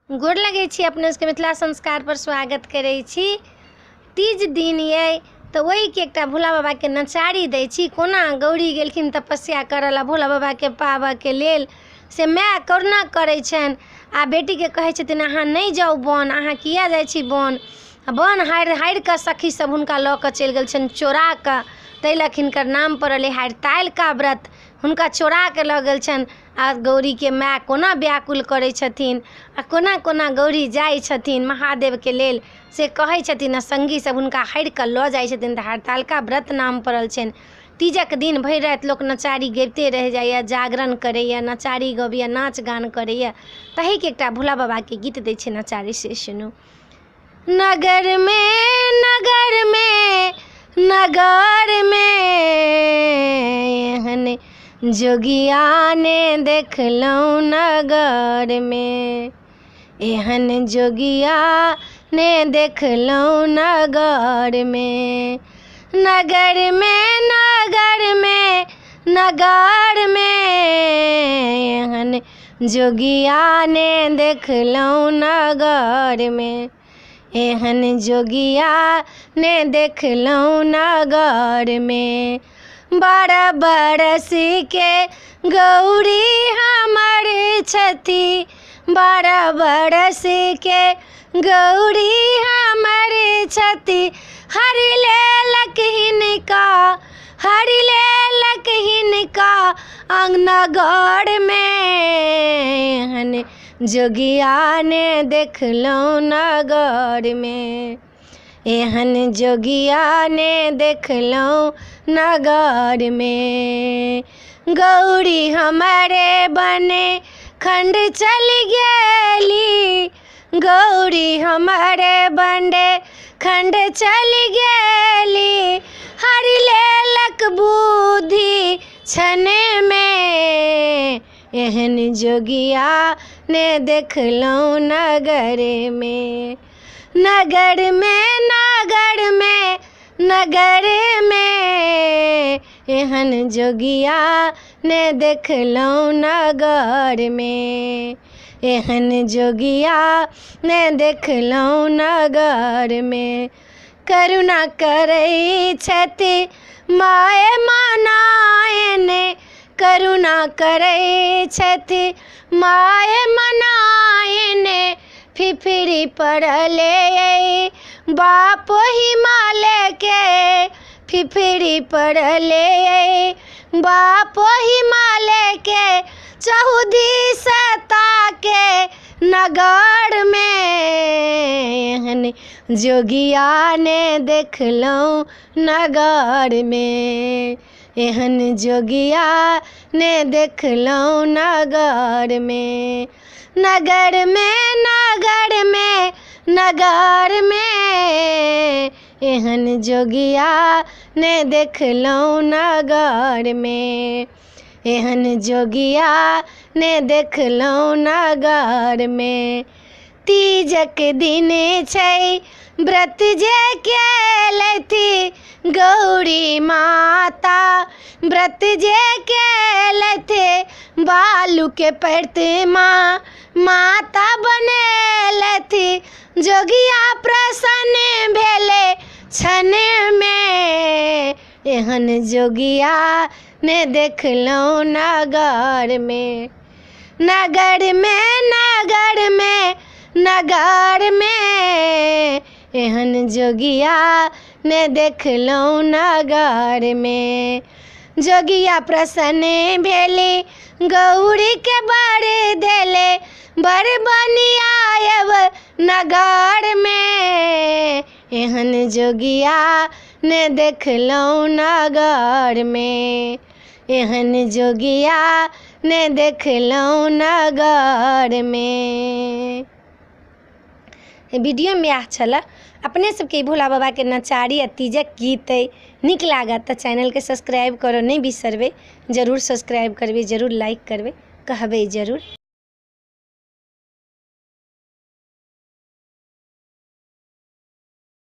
गोर लगै छी अपने सबके मिथिला संस्कार पर स्वागत करै छी। तीज दिन ये तो वही के एकटा भोला बाबा के नचारी दै छी। कोना गौरी गेलखिन तपस्या करला भोला बाबा के पाबऽ के लेल से माय करुणा करै छन आ बेटी के कहै छथिन अहाँ नहीं जाऊ बन, अहाँ किया जाइ छी बन। बन हारि के सखी सब हुनका लऽ कऽ चलि गेल छन चोरा कऽ, तै लऽ हिनकर नाम पड़ल हड़ताल का व्रत। हुनका चोरा के लऽ गेल छन आ गौरी के माय कोना व्याकुल करै छथिन आ कोना कोना गौरी जाइ छथिन महादेव के लेल से कहै छथिन आ संगी सब हुनका हारि कऽ लऽ जाइ छथिन। तऽ हड़तालका व्रत नाम पड़ल छनि। तीजक दिन भरि राति लोक नचारी गबिते रहि जाइए, जागरण करैए, नचारी गबैए, नाच गान करैए। तही के एकटा भोला बाबा के गीत दै छै नचारी से सुनू। नगर में नगर में नगर में एहन जोगिया ने देखलहुँ नगर में, एहन जोगिया ने देखलहुँ नगर में। नगर में नगर में नगर में एहन जोगिया ने देखलहुँ नगर में, एहन जोगिया ने देखलहुँ नगर में। 12 बरस के गौरी हमर छथि, 12 बरस के गौरी हमर छथि। हरि लेलक हिनका, हरि लेलक हिनका अंगनगर में, एहन जोगिया ने देखलहुँ नगर में, एहन जोगिया ने देखलहुँ नगर में। गौरी हमारे बने खंड चली गेली, गौरी हमारे बंडे खंड चली गेली। हरि लेलक बुद्धि छने में, एहन जोगिया ने देखलहुँ नगर में। नगर में नगर में नगर में एहन जोगिया ने देखलहुँ नगर में, एहन जोगिया ने देखलहुँ नगर में। करुणा करै छथि माय मनायने, करुणा करै छथि माय मनायने। फिफिरी पड़ले बाप हिमालय के, फिफिरी पड़ले बाप हिमालय के। चहुदिसता के नगर में, एहन जोगिया ने देखलहुँ नगर में, एहन जोगिया ने देखलहुँ नगर में। नगर में नगर में नगर में एहन जोगिया ने देखलहुँ नगर में, एहन जोगिया ने देखलहुँ नगर में। तीजक दिन छै व्रत जे केलथि गौरी माता, व्रत जे केलथि बालू के प्रतिमा माता बनेलथि। जोगिया प्रसन्न भेले छन में, एहन जोगिया ने देखलहुँ नगर में। नगर में नगर में नगर में एहन जोगिया ने देखलहुँ नगर में। जोगिया प्रसन्न भेली गौरी के बर देले, बर बनी आयब नगर में, एहन जोगिया ने देखलहुँ नगर में, एहन जोगिया ने देखलहुँ नगर में। वीडियो में यह छला अपने सबके भोला बाबा के नचारी आ तीजक गीत नीक लागत तो चैनल के सब्सक्राइब करो नहीं बिसरबे। जरूर सब्सक्राइब करबे, जरूर लाइक करबे, कहबे जरूर।